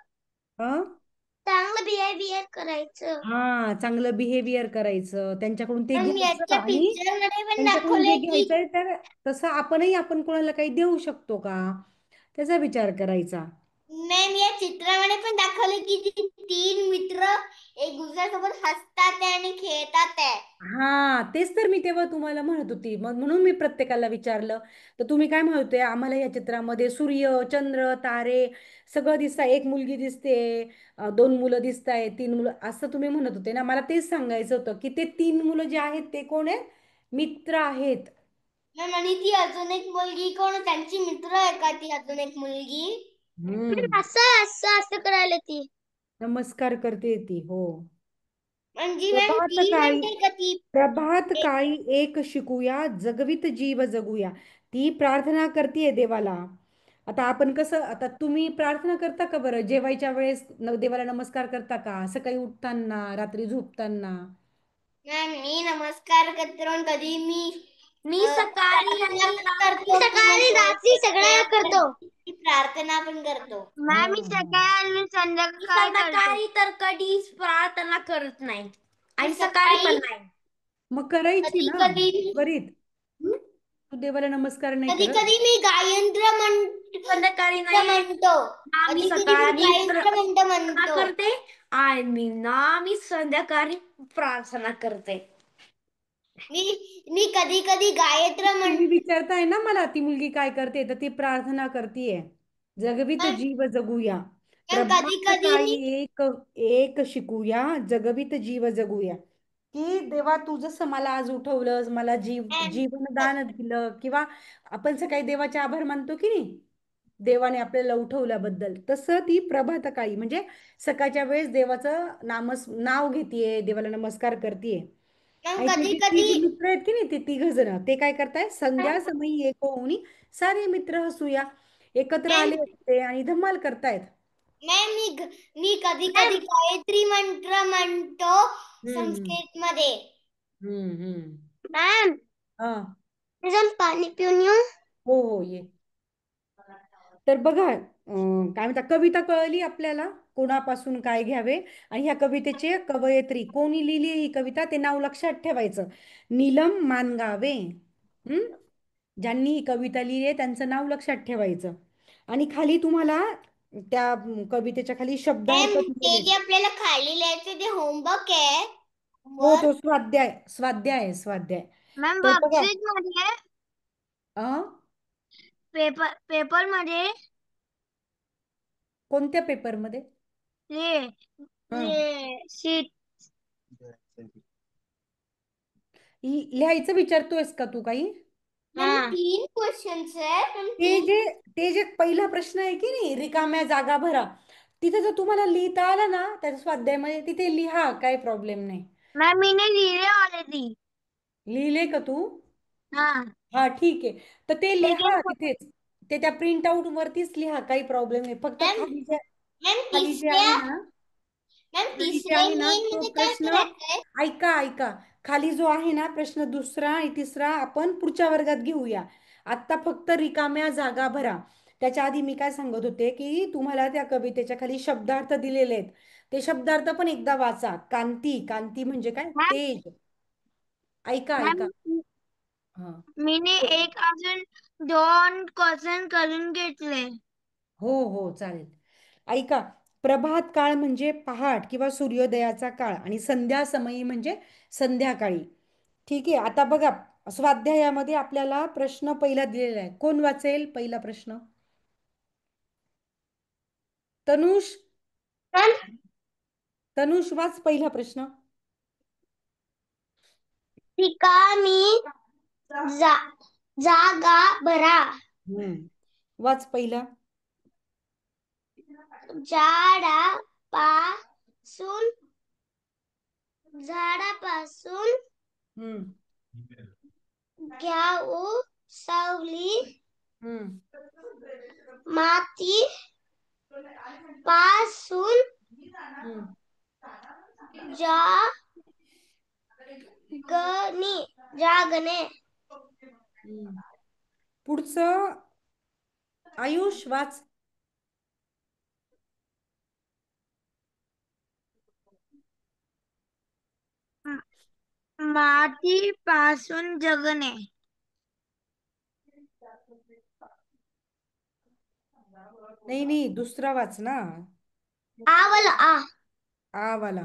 चांगलं बिहेवियर करायचं. हा, चांगलं बिहेवियर करायचं, त्यांच्याकडून ते पण घ्यायचं याच्या आणि पिक्चर मध्ये पण त्यांच्याकडून जे दाखवलंय की घ्यायचंय तर तसं आपण कोणाला काही देऊ शकतो का, त्याचा विचार करायचा. मॅम या चित्रामध्ये पण दाखवले की ती 3 मित्र एक दुसऱ्यासोबत हसतात आहे आणि खेळतात आहे. हा, तेच तर मी तेव्हा तुम्हाला म्हणत होती, मग म्हणून मी प्रत्येकाला विचारलं. तर तुम्ही काय म्हणतोय, आम्हाला या चित्रामध्ये सूर्य, चंद्र, तारे सगळं दिसतंय, एक मुलगी दिसते, 2 मुलं दिसत आहेत, 3 मुलं, असं तुम्ही म्हणत होते ना. मला तेच सांगायचं होतं की ते 3 मुलं जे आहेत ते कोण आहेत? मित्र आहेत. मॅम आणि ती अजून एक मुलगी कोण, त्यांची मित्र आहे का ती अजून एक मुलगी? असं असं असं करायला ती. नमस्कार करते ती, हो. म्हणजे मॅम प्रभात ती काळी म्हणते का ती प्रभात काळी एक शिकूया, जगवित जीव जगूया. ती प्रार्थना करतेय देवाला. आता आपण कसं, आता तुम्ही प्रार्थना करता का बरं? जेवायच्या वेळेस देवाला नमस्कार करता का? सकाळी उठताना, रात्री झोपताना? मॅम मी नमस्कार करते, कधी मी मी सकाळी सकाळी रात्री सगळ्या करतो. प्रार्थना पण करतो. मॅम मी सकाळी आणि संध्याकाळी तर कधीच प्रार्थना करत नाही आणि सकाळी सकाळी पण नाही. मग करायची कधी ना कधी त्वरित. तू देवाला नमस्कार नाही कधी करत? कधी मी गायंत्र संध्याकाळी म्हणतो. आम्ही कधी कधी सकाळी मी गायंत्र म्हणतो करते आणि मी संध्याकाळी प्रार्थना करते. मी कधी कधी गायत्र तुम्ही विचारताय ना मला ती मुलगी काय करते, तर ती प्रार्थना करतीये. जगवित जीव जगूया, कधी प्रभात कधी काळी एक एक शिकूया, जगवित जीव जगूया. की देवा तू जसं मला आज उठवलंस, मला जीवनदान दिलं, किंवा आपण सकाळी देवाचे आभार मानतो की नाही, देवाने आपल्याला उठवल्याबद्दल, तसं ती प्रभात काळी म्हणजे सकाळच्या वेळेस देवाचं नाव घेतीये, देवाला नमस्कार करतीये. आणि कधी तिचे कधी तिघ मित्र आहेत की नाही, ते तिघ जण ते काय करताय, संध्या समयी एक होऊन सारे मित्र हसूया एकत्र आले होते आणि धमाल करतायत. मी कधी कधी गायत्री मंत्र म्हणतो हम्म संस्कृत मध्ये. मॅम हा, पाणी पिऊन येऊ? हो हो ये. तर बघा काय म्हणता, कविता कळली आपल्याला, कोणापासून काय घ्यावे. आणि ह्या कवितेचे कवयित्री कोणी लिहिली ही कविता ते नाव लक्षात ठेवायचं, नीलम मानगावे. ज्यांनी ही कविता लिहिली आहे त्यांचं नाव लक्षात ठेवायचं. आणि खाली तुम्हाला त्या कवितेच्या खाली शब्दार्थ ते दिलेले. जे आपल्याला खाली लिहायचं ते होमवर्क आहे. हो, तो स्वाध्याय. मॅम तर बघा वर्कशीट मध्ये पेपर मध्ये कोणत्या पेपरमध्ये? शीट लिहायचं विचारतोयस का तू काही? 3 क्वेश्चन्स आहे ते जे पहिला प्रश्न आहे की नाही, रिकाम्या जागा भरा, तिथे जर तुम्हाला लिहिता आलं ना त्या स्वाध्यायामध्ये, तिथे लिहा, काही प्रॉब्लेम नाही. मॅम मी लिहिले ऑलरेडी. लिहिले का तू? हा हा ठीक आहे, तर ते लिहा सेकंड तिथेच, ते त्या प्रिंट आउट वरतीच लिहा, काही प्रॉब्लेम नाही. फक्त खाली जे आहे ना, खाली जे तिसरे आहे ना मेन तो मध्ये काय प्रश्न, करायचंय? ऐका खाली जो आहे ना प्रश्न दुसरा आणि तिसरा आपण पुढच्या वर्गात घेऊया. आता फक्त रिकाम्या जागा भरा. त्याच्या आधी मी काय सांगत होते की तुम्हाला त्या कवितेच्या खाली शब्दार्थ दिलेले आहेत, ते शब्दार्थ पण एकदा वाचा. कांती म्हणजे काय? मॅम तेज. ऐका मॅम हा, मीने एक अजून 2 क्वेश्चन करून घेतले. हो चालेल. ऐका, प्रभात काळ म्हणजे पहाट किंवा सूर्योदयाचा काळ, आणि संध्या समयी म्हणजे संध्याकाळी. ठीक आहे, आता बघा स्वाध्यायामध्ये आपल्याला प्रश्न पहिला दिलेला आहे. कोण वाचेल पहिला प्रश्न? तनुष वाच पहिला प्रश्न. रिकामी जागा भरा. वाच पहिला. झाडापासून घ्याऊ सावली, माती पासून जागणे. पुढचं आयुष वाच. माती पासून जगणे. नाही दुसरा वाच ना. आ वाला.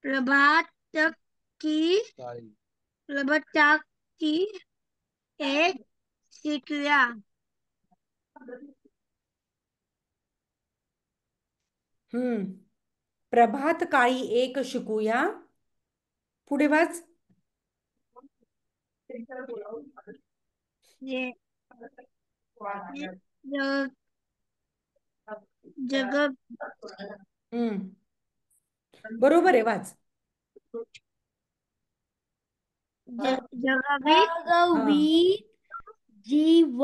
प्रभात की एक शिकल्या. प्रभात काळी एक शिकूया. पुढे वाच. जग बरोबर आहे, वाच. जगवी जीव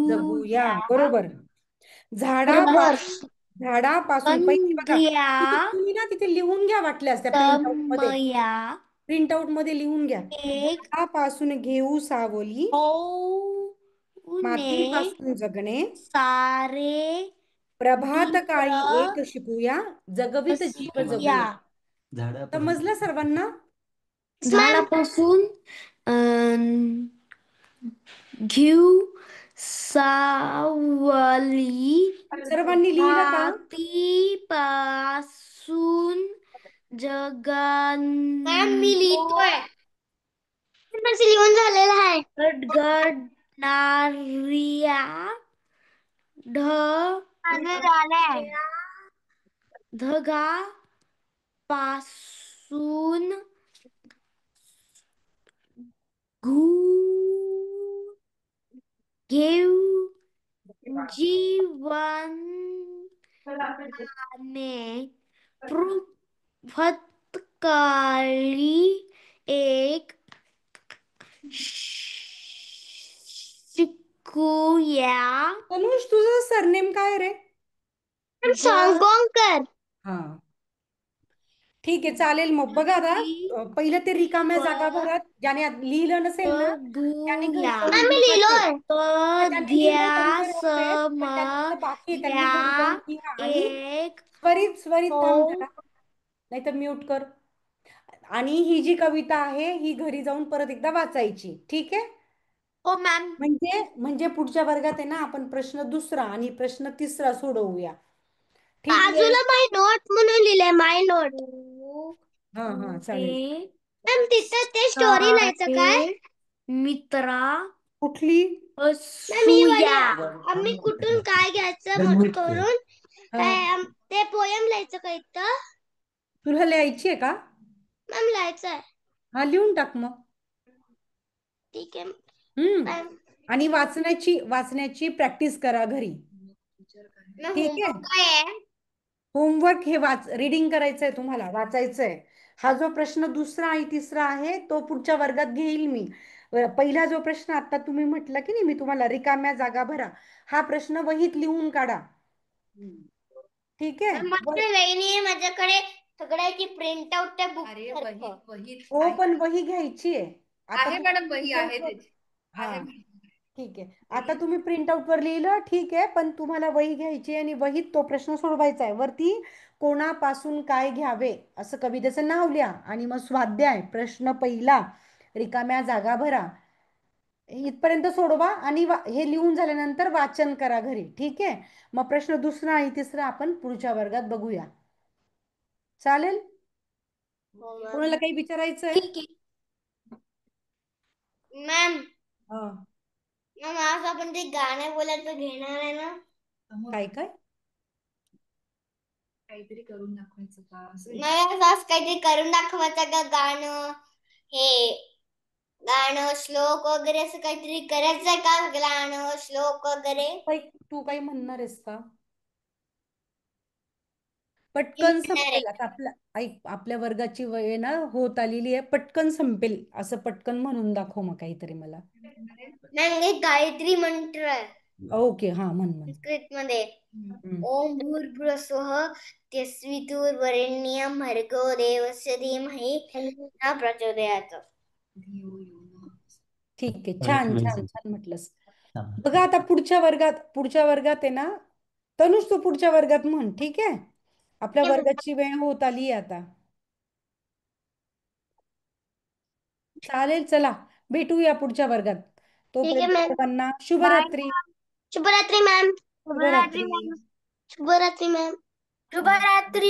जगूया, बरोबर. बरोबर. झाडापासून पहिली बघा तुम्ही ना तिथे लिहून घ्या वाटल्यास त्या प्रिंटआउट मध्ये लिहून घ्या. झाडापासून घेऊ सावली मातीपासून जगणे सारे प्रभात काळी एक शिकूया जगवित जीव जगूया. समजलं सर्वांना? झाडापासून घेऊ सावली सर्वांनी लिहिलं का? मातीपासून मी लिहितोय. माझं लिहून झालेलं आहे. गडगडणाऱ्या ढगापासून घेऊ जीवनाने पृथ्वीकाळी एक शिकूया. तनुष तुझं सरनेम काय रे? सांगोंकर. हा ठीक आहे चालेल. मग बघा आता पहिलं ते रिकाम्या जागा भरा. ज्याने लिहिलं नसेल ना त्याने घरी जाऊन मी लिहिलोय. ज्यांनी लिहिलंय त्यांचं होतंय, पण ज्यांचं बाकी आहे त्यांनी घरी जाऊन लिहा. आणि स्वरित थांब जरा, नाही तर म्यूट कर. आणि ही जी कविता आहे ही घरी जाऊन परत एकदा वाचायची. ठीक आहे? हो मॅम. म्हणजे पुढच्या वर्गात आहे ना आपण प्रश्न दुसरा आणि प्रश्न तिसरा सोडवूया. ठीक आहे? बाजूला माय नोट म्हणून लिहिलंय. माय नोट. हा हा चालेल. मॅम तिथं ते स्टोरी लिहायचं काय? मित्रा कुठली? आम्ही कुठून काय घ्यायचं करून ते पोयम लिहायचं का इथं? तुला लिहायची आहे का? मॅम लिहायचं आहे. हा लिहून टाक मग. ठीक आहे. आणि वाचण्याची प्रॅक्टिस करा घरी. ठीक आहे? होमवर्क हे रीडिंग करायचंय तुम्हाला, वाचायचंय. हा जो प्रश्न दुसरा आणि तिसरा आहे तो पुढच्या वर्गात घेईल मी. पहिला जो प्रश्न आता तुम्ही म्हटलं की नाही मी तुम्हाला रिकाम्या जागा भरा, हा प्रश्न वहीत लिहून काढा. ठीक आहे? माझ्याकडे सगळ्याची प्रिंट आउट त्या बुक. हो पण वही घ्यायची आहे आता. मॅडम वही आहे त्याची. हा ठीक आहे. आता तुम्ही प्रिंट आउट वर लिहिलं ठीक आहे, पण तुम्हाला वही घ्यायची आणि वहीत तो प्रश्न सोडवायचा आहे. वरती कोणापासून काय घ्यावे असं कवितेचं नाव लिहा आणि मग स्वाध्याय प्रश्न पहिला रिकाम्या जागा भरा इथपर्यंत सोडवा आणि हे लिहून झाल्यानंतर वाचन करा घरी. ठीक आहे? मग प्रश्न दुसरा आणि तिसरा आपण पुढच्या वर्गात बघूया. चालेल? कोणाला काही विचारायचं आहे? मॅम आज आपण ते गाणं बोलायचं घेणार आहे ना? काय काहीतरी करून दाखवायचं का? आज काहीतरी करून दाखवायचं का? गाणं श्लोक वगैरे असं काहीतरी करायचंय का? गाणं श्लोक वगैरे. तू काही म्हणणार आहेस का? पटकन संपेल आता. आपल्या वर्गाची वेळ ना होत आलेली आहे. पटकन संपेल असं पटकन म्हणून दाखव मग काहीतरी मला. नाही गायत्री मंत्र आहे. ओके हा म्हण. संस्कृत मध्ये ओम भूर्भुवः स्वस्तिवितुर्वरेण्यं भर्गो देवस्य धीमहि न प्रचोदयात्. ठीक आहे. छान छान छान म्हटलंस. बघा आता पुढच्या वर्गात आहे ना तनुष तू पुढच्या वर्गात म्हण. ठीक आहे? आपल्या वर्गाची वेळ होत आली आता. चालेल चला भेटूया पुढच्या वर्गात. तोपर्यंत सर्वांना शुभरात्री. शुभरात्री मॅम. शुभरात्री. शुभरात्री मॅम. शुभरात्री.